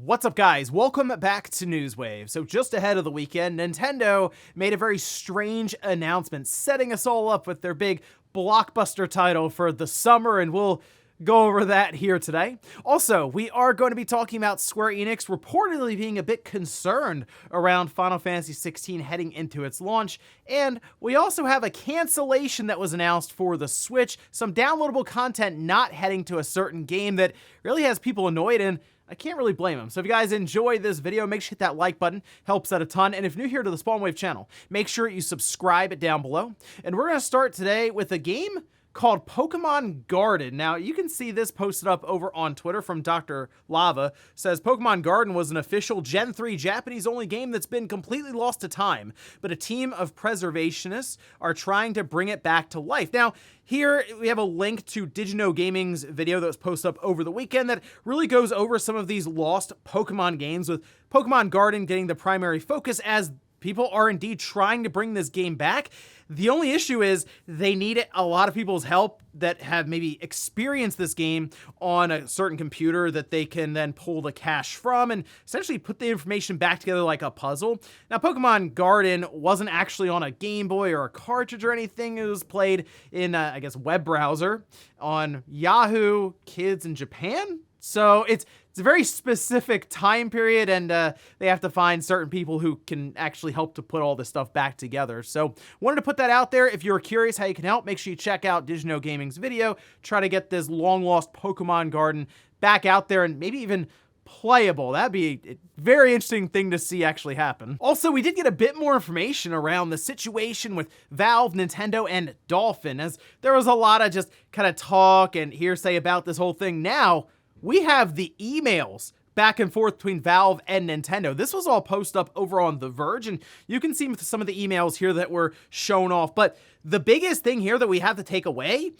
What's up, guys? Welcome back to Newswave. So just ahead of the weekend, Nintendo made a very strange announcement, setting us all up with their big blockbuster title for the summer, and we'll go over that here today. Also, we are going to be talking about Square Enix reportedly being a bit concerned around Final Fantasy XVI heading into its launch, and we also have a cancellation that was announced for the Switch, some downloadable content not heading to a certain game that really has people annoyed, and I can't really blame them. So if you guys enjoyed this video, make sure to hit that like button, helps out a ton. And if you're new here to the Spawnwave channel, make sure you subscribe down below. And we're going to start today with a game called Pokemon Garden. Now, you can see this posted up over on Twitter from Dr. Lava. Says, Pokemon Garden was an official Gen 3 Japanese-only game that's been completely lost to time, but a team of preservationists are trying to bring it back to life. Now, here we have a link to Digino Gaming's video that was posted up over the weekend that really goes over some of these lost Pokemon games, with Pokemon Garden getting the primary focus as people are indeed trying to bring this game back. The only issue is they need a lot of people's help that have maybe experienced this game on a certain computer that they can then pull the cache from and essentially put the information back together like a puzzle. Now, Pokemon Garden wasn't actually on a Game Boy or a cartridge or anything. It was played in, I guess, web browser on Yahoo Kids in Japan. So it's a very specific time period, and they have to find certain people who can actually help to put all this stuff back together. So wanted to put that out there. If you're curious how you can help, make sure you check out Digino Gaming's video. Try to get this long-lost Pokemon Garden back out there and maybe even playable. That'd be a very interesting thing to see actually happen. Also, we did get a bit more information around the situation with Valve, Nintendo, and Dolphin, as there was a lot of just kind of talk and hearsay about this whole thing. Now, we have the emails back and forth between Valve and Nintendo. This was all posted up over on The Verge, and you can see some of the emails here that were shown off. But the biggest thing here that we have to take away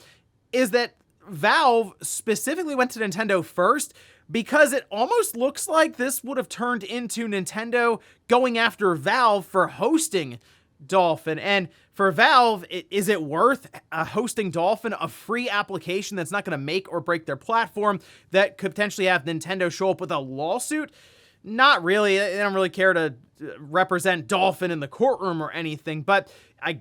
is that Valve specifically went to Nintendo first, because it almost looks like this would have turned into Nintendo going after Valve for hosting Dolphin. And for Valve, is it worth hosting Dolphin, a free application that's not going to make or break their platform, that could potentially have Nintendo show up with a lawsuit? Not really. They don't really care to represent Dolphin in the courtroom or anything, but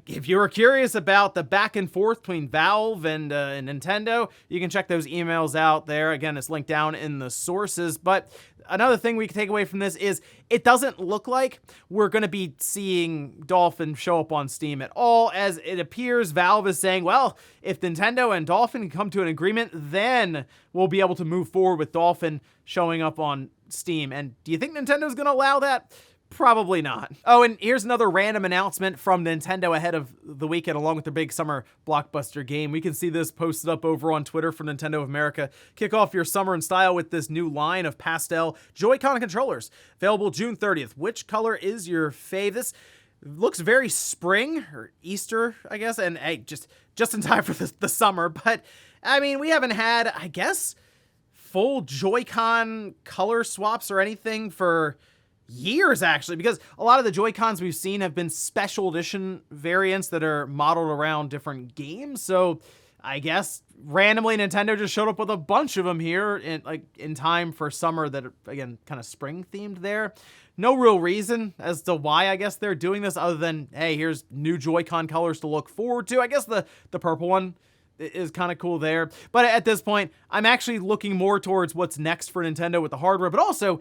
if you were curious about the back and forth between Valve and Nintendo, you can check those emails out there. Again, it's linked down in the sources. But another thing we can take away from this is it doesn't look like we're going to be seeing Dolphin show up on Steam at all, as it appears Valve is saying, well, if Nintendo and Dolphin can come to an agreement, then we'll be able to move forward with Dolphin showing up on Steam. And do you think Nintendo's going to allow that? Probably not. Oh, and here's another random announcement from Nintendo ahead of the weekend, along with their big summer blockbuster game. We can see this posted up over on Twitter from Nintendo of America. Kick off your summer in style with this new line of pastel Joy-Con controllers. Available June 30th. Which color is your fave? This looks very spring, or Easter, I guess, and hey, just in time for the summer. But, I mean, we haven't had, I guess, full Joy-Con color swaps or anything for years, actually, because a lot of the Joy-Cons we've seen have been special edition variants that are modeled around different games. So I guess randomly Nintendo just showed up with a bunch of them here in time for summer that are, again, kind of spring themed there. No real reason as to why I guess they're doing this, other than, hey, here's new Joy-Con colors to look forward to. I guess the purple one is kind of cool there. But at this point, I'm actually looking more towards what's next for Nintendo with the hardware, but also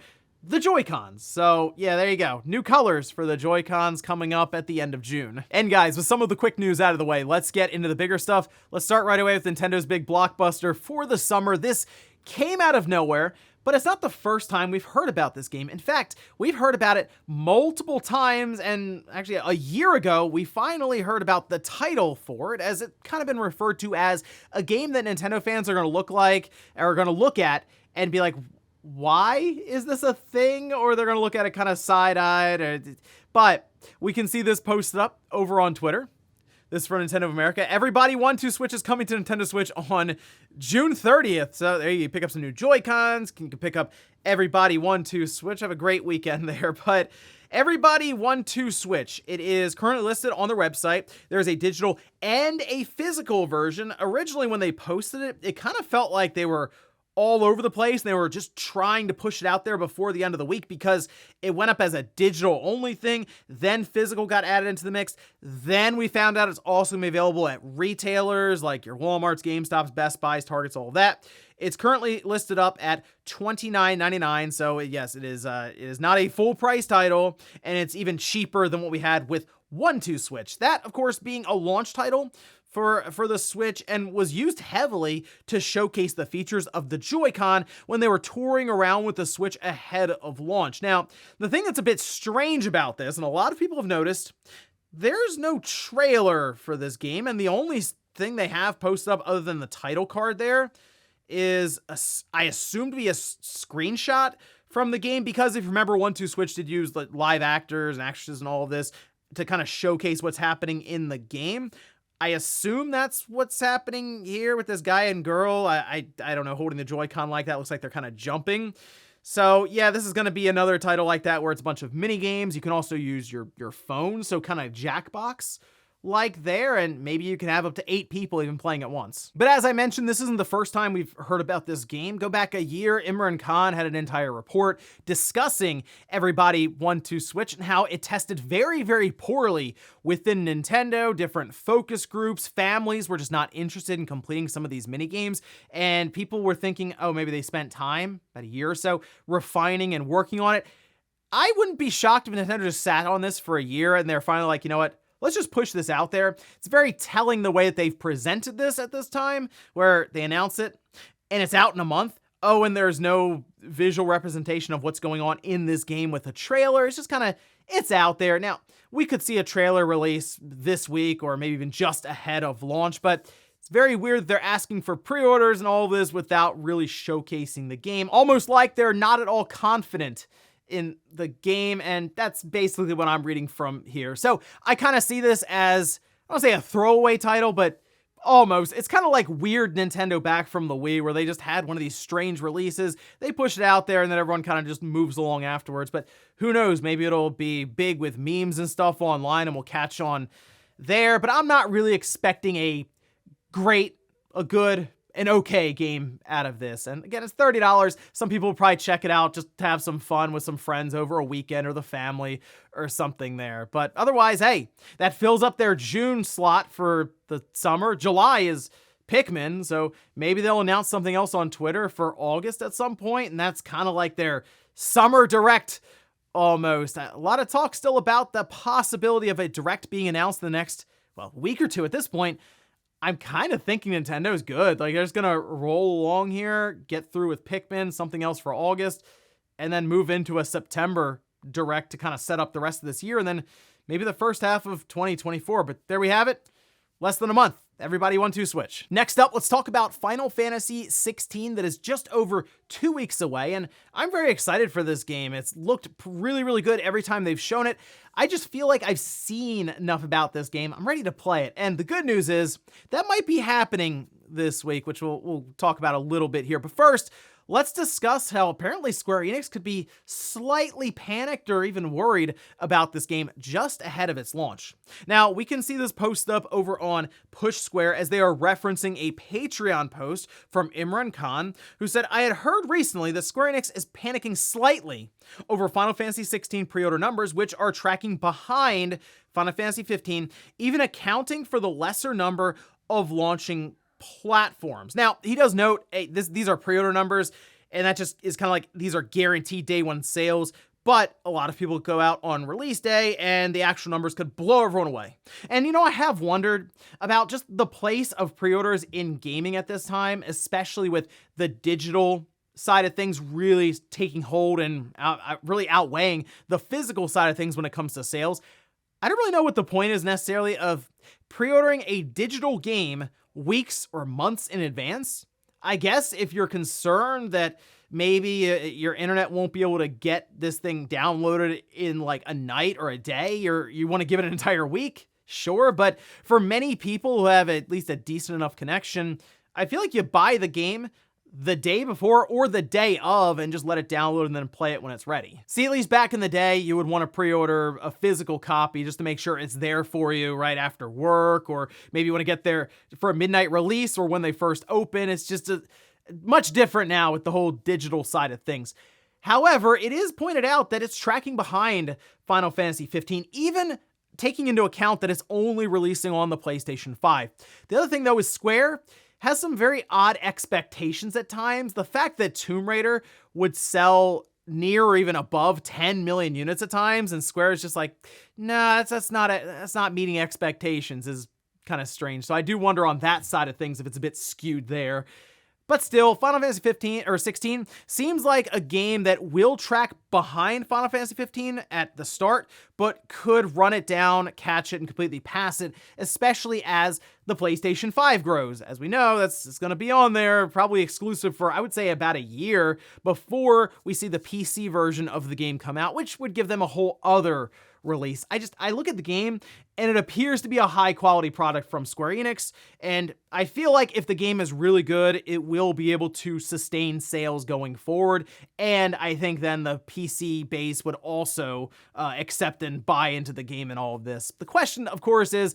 the Joy-Cons. So yeah, there you go. New colors for the Joy-Cons coming up at the end of June. And guys, with some of the quick news out of the way, let's get into the bigger stuff. Let's start right away with Nintendo's big blockbuster for the summer. This came out of nowhere, but it's not the first time we've heard about this game. In fact, we've heard about it multiple times, and actually a year ago, we finally heard about the title for it, as it kind of been referred to as a game that Nintendo fans are going to look at and be like, why is this a thing? Or they're going to look at it kind of side-eyed. But we can see this posted up over on Twitter. This is from Nintendo of America. Everybody 1-2 Switch is coming to Nintendo Switch on June 30th. So there you pick up some new Joy-Cons. You can pick up Everybody 1-2 Switch. Have a great weekend there. But Everybody 1-2 Switch. It is currently listed on their website. There's a digital and a physical version. Originally, when they posted it, it kind of felt like they were all over the place. They were just trying to push it out there before the end of the week because it went up as a digital only thing. Then physical got added into the mix. Then we found out it's also going to be available at retailers like your Walmarts, GameStops, Best Buys, Targets, all of that. It's currently listed up at $29.99. So yes, it is not a full price title, and it's even cheaper than what we had with 1-2 Switch. That, of course, being a launch title for the Switch, and was used heavily to showcase the features of the Joy-Con when they were touring around with the Switch ahead of launch. Now, the thing that's a bit strange about this, and a lot of people have noticed, there's no trailer for this game, and the only thing they have posted up other than the title card there is, I assume, to be a screenshot from the game, because if you remember, 1-2 Switch did use live actors and actresses and all of this to kind of showcase what's happening in the game. I assume that's what's happening here with this guy and girl. I don't know, holding the Joy-Con like that. Looks like they're kind of jumping. So yeah, this is going to be another title like that where it's a bunch of mini games. You can also use your phone, so kind of Jackbox like there, and maybe you can have up to 8 people even playing at once. But as I mentioned, this isn't the first time we've heard about this game. Go back a year, Imran Khan had an entire report discussing Everybody 1-2 Switch and how it tested very, very poorly within Nintendo. Different focus groups, families were just not interested in completing some of these mini games, and people were thinking, oh, maybe they spent time, about a year or so, refining and working on it. I wouldn't be shocked if Nintendo just sat on this for a year and they're finally like, you know what? Let's just push this out there. It's very telling the way that they've presented this at this time, where they announce it and it's out in a month. Oh, and there's no visual representation of what's going on in this game with a trailer. It's just kind of, it's out there. Now, we could see a trailer release this week or maybe even just ahead of launch, but it's very weird that they're asking for pre-orders and all this without really showcasing the game, almost like they're not at all confident in the game, and that's basically what I'm reading from here. So I kind of see this as, I don't say a throwaway title, but almost. It's kind of like weird Nintendo back from the Wii, where they just had one of these strange releases. They push it out there, and then everyone kind of just moves along afterwards. But who knows? Maybe it'll be big with memes and stuff online, and we'll catch on there. But I'm not really expecting a great, a good, an okay game out of this. And again, it's $30. Some people will probably check it out just to have some fun with some friends over a weekend or the family or something there. But otherwise, hey, that fills up their June slot for the summer. July is Pikmin, so maybe they'll announce something else on Twitter for August at some point, and that's kind of like their summer direct almost. A lot of talk still about the possibility of a direct being announced in the next, well, week or two at this point. I'm kind of thinking Nintendo's good. Like, they're just going to roll along here, get through with Pikmin, something else for August, and then move into a September direct to kind of set up the rest of this year, and then maybe the first half of 2024. But there we have it. Less than a month. Everybody 1-2 Switch. Next up, let's talk about Final Fantasy 16 that is just over 2 weeks away, and I'm very excited for this game. It's looked really, really good every time they've shown it. I just feel like I've seen enough about this game. I'm ready to play it, and the good news is that might be happening this week, which we'll talk about a little bit here. But first, let's discuss how apparently Square Enix could be slightly panicked or even worried about this game just ahead of its launch. Now, we can see this post up over on Push Square as they are referencing a Patreon post from Imran Khan, who said, I had heard recently that Square Enix is panicking slightly over Final Fantasy 16 pre-order numbers, which are tracking behind Final Fantasy 15, even accounting for the lesser number of launching platforms. Now, he does note, hey, these are pre-order numbers, and that just is kind of like, these are guaranteed day one sales, but a lot of people go out on release day, and the actual numbers could blow everyone away. And, you know, I have wondered about just the place of pre-orders in gaming at this time, especially with the digital side of things really taking hold and really outweighing the physical side of things when it comes to sales. I don't really know what the point is necessarily of pre-ordering a digital game weeks or months in advance. I guess if you're concerned that maybe your internet won't be able to get this thing downloaded in like a night or a day, or you want to give it an entire week, sure. But for many people who have at least a decent enough connection, I feel like you buy the game the day before or the day of and just let it download and then play it when it's ready. See, at least back in the day, you would want to pre-order a physical copy just to make sure it's there for you right after work, or maybe you want to get there for a midnight release or when they first open. It's just much different now with the whole digital side of things. However, it is pointed out that it's tracking behind Final Fantasy 15, even taking into account that it's only releasing on the PlayStation 5. The other thing, though, is Square has some very odd expectations at times. The fact that Tomb Raider would sell near or even above 10 million units at times, and Square is just like, nah, that's not meeting expectations, is kind of strange. So I do wonder on that side of things if it's a bit skewed there. But still, Final Fantasy 15 or 16 seems like a game that will track behind Final Fantasy 15 at the start, but could run it down, catch it, and completely pass it, especially as the PlayStation 5 grows. As we know, it's going to be on there, probably exclusive for, I would say, about a year before we see the PC version of the game come out, which would give them a whole other release. I look at the game and it appears to be a high quality product from Square Enix, and I feel like if the game is really good, it will be able to sustain sales going forward, and I think then the PC base would also accept and buy into the game and all of this. The question, of course, is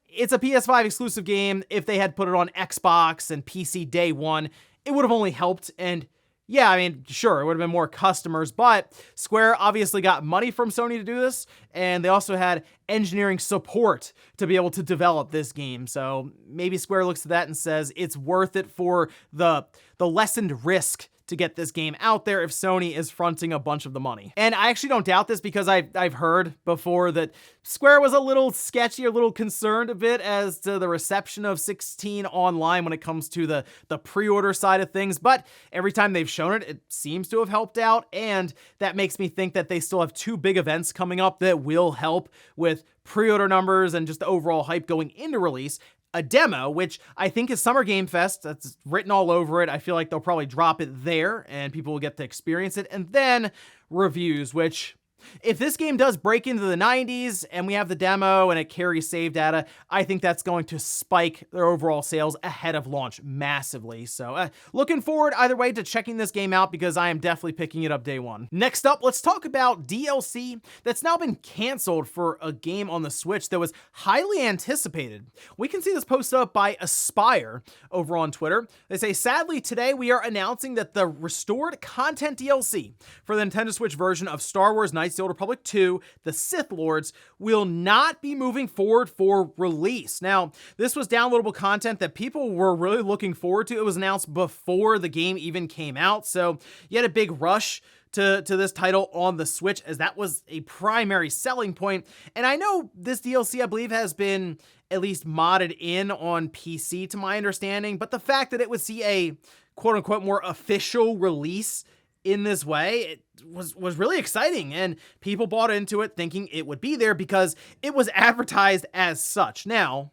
it's a PS5 exclusive game. If they had put it on Xbox and PC day one, it would have only helped, and yeah, I mean, sure, it would have been more customers, but Square obviously got money from Sony to do this, and they also had engineering support to be able to develop this game. So maybe Square looks at that and says it's worth it for the lessened risk to get this game out there if Sony is fronting a bunch of the money. And I actually don't doubt this, because I've heard before that Square was a little sketchy, a little concerned a bit as to the reception of 16 online when it comes to the pre-order side of things, but every time they've shown it, it seems to have helped out, and that makes me think that they still have two big events coming up that will help with pre-order numbers and just the overall hype going into release. A demo, which I think is Summer Game Fest. That's written all over it. I feel like they'll probably drop it there and people will get to experience it. And then reviews, which, if this game does break into the 90s and we have the demo and it carries save data, I think that's going to spike their overall sales ahead of launch massively. So looking forward either way to checking this game out, because I am definitely picking it up day one. Next up, let's talk about DLC that's now been canceled for a game on the Switch that was highly anticipated. We can see this posted up by Aspire over on Twitter. They say, sadly, today we are announcing that the restored content DLC for the Nintendo Switch version of Star Wars Knights of the Old Republic 2, The Sith Lords, will not be moving forward for release. Now, this was downloadable content that people were really looking forward to. It was announced before the game even came out, so you had a big rush to this title on the Switch, as that was a primary selling point. And I know this DLC, I believe, has been at least modded in on PC to my understanding, but the fact that it would see a quote-unquote more official release in this way, it was really exciting, and people bought into it thinking it would be there because it was advertised as such. Now,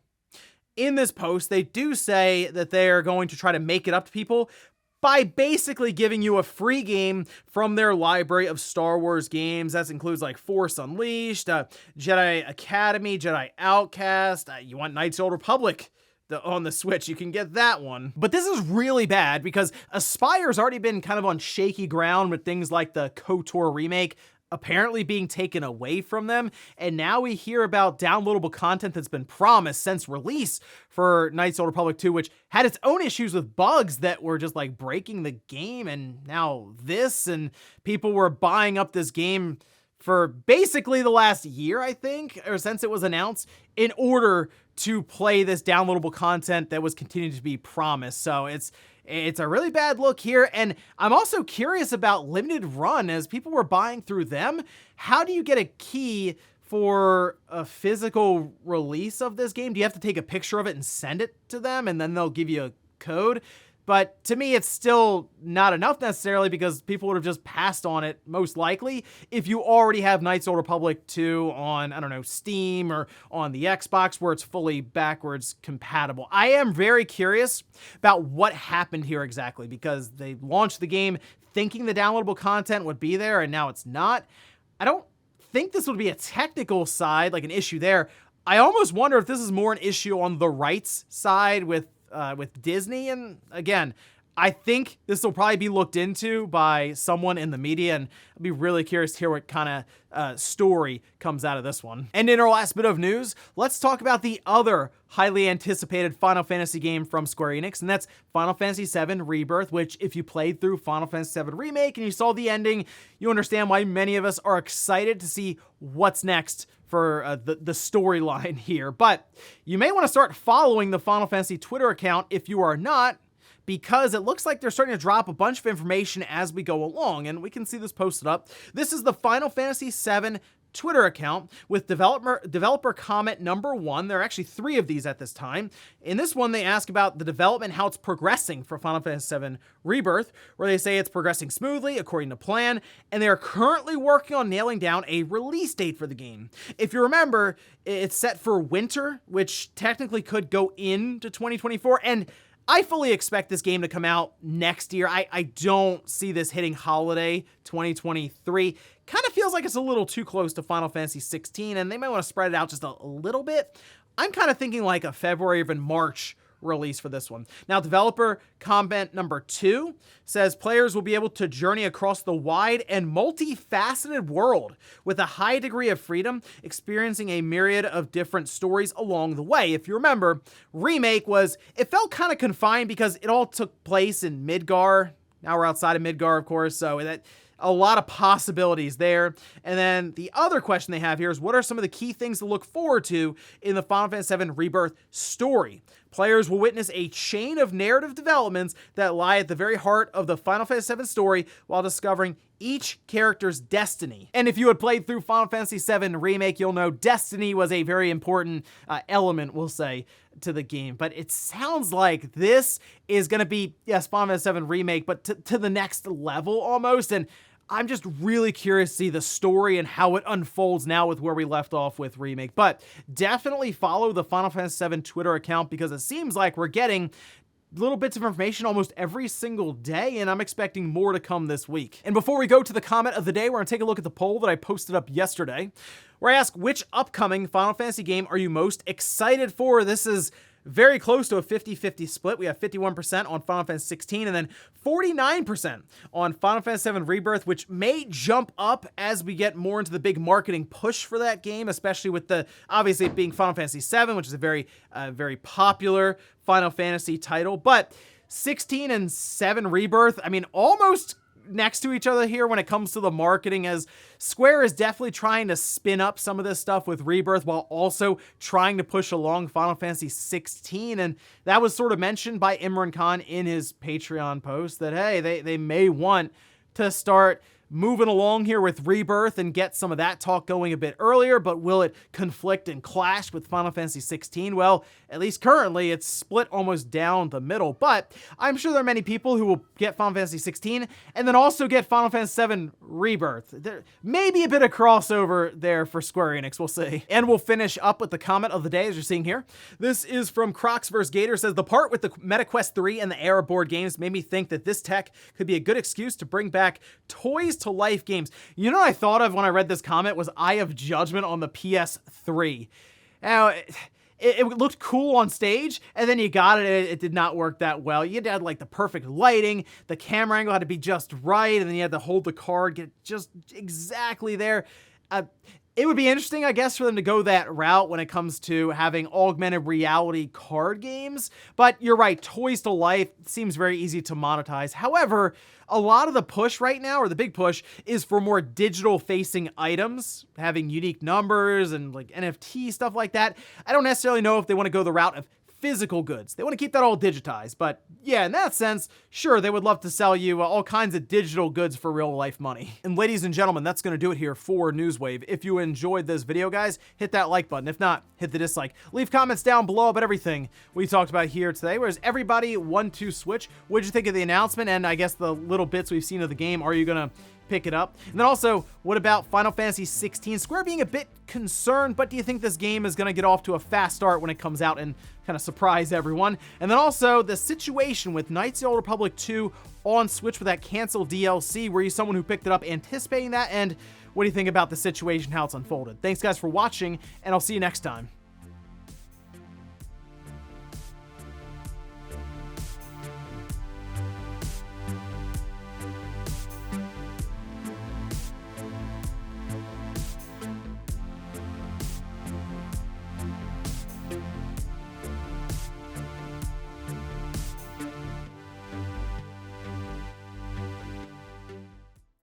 in this post, they do say that they're going to try to make it up to people by basically giving you a free game from their library of Star Wars games. That includes like Force Unleashed, Jedi Academy, Jedi Outcast, you want Knights of the Old Republic on the Switch, you can get that one. But this is really bad because Aspire's already been kind of on shaky ground with things like the KoTOR remake apparently being taken away from them, and now we hear about downloadable content that's been promised since release for Knights of the Old Republic 2, which had its own issues with bugs that were just like breaking the game, and now this, and people were buying up this game for basically the last year, I think, or since it was announced, in order to play this downloadable content that was continuing to be promised. So it's a really bad look here. And I'm also curious about Limited Run, as people were buying through them. How do you get a key for a physical release of this game? Do you have to take a picture of it and send it to them, and then they'll give you a code? But to me, it's still not enough necessarily, because people would have just passed on it, most likely, if you already have Knights of the Old Republic 2 on, I don't know, Steam or on the Xbox, where it's fully backwards compatible. I am very curious about what happened here exactly, because they launched the game thinking the downloadable content would be there, and now it's not. I don't think this would be a technical side, like an issue there. I almost wonder if this is more an issue on the rights side with Disney. And again, I think this will probably be looked into by someone in the media, and I'll be really curious to hear what kind of story comes out of this one. And in our last bit of news, let's talk about the other highly anticipated Final Fantasy game from Square Enix, and that's Final Fantasy VII Rebirth, which if you played through Final Fantasy VII Remake and you saw the ending, you understand why many of us are excited to see what's next for the storyline here. But you may want to start following the Final Fantasy Twitter account if you are not, because it looks like they're starting to drop a bunch of information as we go along, and we can see this posted up. This is the Final Fantasy VII Twitter account with developer comment number 1. There are actually 3 of these at this time. In this one, they ask about the development, how it's progressing for Final Fantasy VII Rebirth, where they say it's progressing smoothly according to plan, and they are currently working on nailing down a release date for the game. If you remember, it's set for winter, which technically could go into 2024, and I fully expect this game to come out next year. I don't see this hitting holiday 2023. Kind of feels like it's a little too close to Final Fantasy 16, and they might want to spread it out just a little bit. I'm kind of thinking like a February or even March release for this one. Now, developer comment number 2 says players will be able to journey across the wide and multifaceted world with a high degree of freedom, experiencing a myriad of different stories along the way. If you remember, Remake it felt kind of confined because it all took place in Midgar. Now we're outside of Midgar, of course, so that a lot of possibilities there. And then the other question they have here is, what are some of the key things to look forward to in the Final Fantasy VII Rebirth story? Players will witness a chain of narrative developments that lie at the very heart of the Final Fantasy VII story while discovering each character's destiny. And if you had played through Final Fantasy VII Remake, you'll know destiny was a very important element, we'll say, to the game. But it sounds like this is going to be, yes, Final Fantasy VII Remake, but to the next level almost. And I'm just really curious to see the story and how it unfolds now with where we left off with Remake. But definitely follow the Final Fantasy VII Twitter account, because it seems like we're getting little bits of information almost every single day, and I'm expecting more to come this week. And before we go to the comment of the day, we're gonna take a look at the poll that I posted up yesterday, where I asked, which upcoming Final Fantasy game are you most excited for? This is very close to a 50-50 split. We have 51% on Final Fantasy 16 and then 49% on Final Fantasy VII Rebirth, which may jump up as we get more into the big marketing push for that game, especially with obviously it being Final Fantasy 7, which is a very popular Final Fantasy title. But 16 and 7 Rebirth, I mean, almost next to each other here when it comes to the marketing, as Square is definitely trying to spin up some of this stuff with Rebirth while also trying to push along Final Fantasy 16. And that was sort of mentioned by Imran Khan in his Patreon post that, hey, they may want to start moving along here with Rebirth and get some of that talk going a bit earlier, but will it conflict and clash with Final Fantasy 16? Well, at least currently it's split almost down the middle, but I'm sure there are many people who will get Final Fantasy 16 and then also get Final Fantasy 7 Rebirth. There may be a bit of crossover there for Square Enix, we'll see. And we'll finish up with the comment of the day, as you're seeing here. This is from Crocs vs. Gator. Says, the part with the MetaQuest 3 and the Era board games made me think that this tech could be a good excuse to bring back toys to life games. You know what I thought of when I read this comment was Eye of Judgment on the PS3. Now, it looked cool on stage, and then you got it, it did not work that well. You had to have like the perfect lighting, the camera angle had to be just right, and then you had to hold the card, get just exactly there. It would be interesting, I guess, for them to go that route when it comes to having augmented reality card games. But you're right, toys to life seems very easy to monetize. However, a lot of the push right now, or the big push, is for more digital-facing items, having unique numbers and like NFT, stuff like that. I don't necessarily know if they want to go the route of physical goods. They want to keep that all digitized, but yeah, in that sense, sure, they would love to sell you all kinds of digital goods for real life money. And ladies and gentlemen, that's going to do it here for Newswave. If you enjoyed this video, guys, hit that like button. If not, hit the dislike. Leave comments down below about everything we talked about here today. Whereas everybody, 1-2 switch, what'd you think of the announcement and I guess the little bits we've seen of the game? Are you going to pick it up? And then also, what about Final Fantasy 16? Square being a bit concerned, but do you think this game is going to get off to a fast start when it comes out and kind of surprise everyone? And then also, the situation with Knights of the Old Republic 2 on Switch with that canceled DLC. Were you someone who picked it up anticipating that? And what do you think about the situation, how it's unfolded? Thanks guys for watching, and I'll see you next time.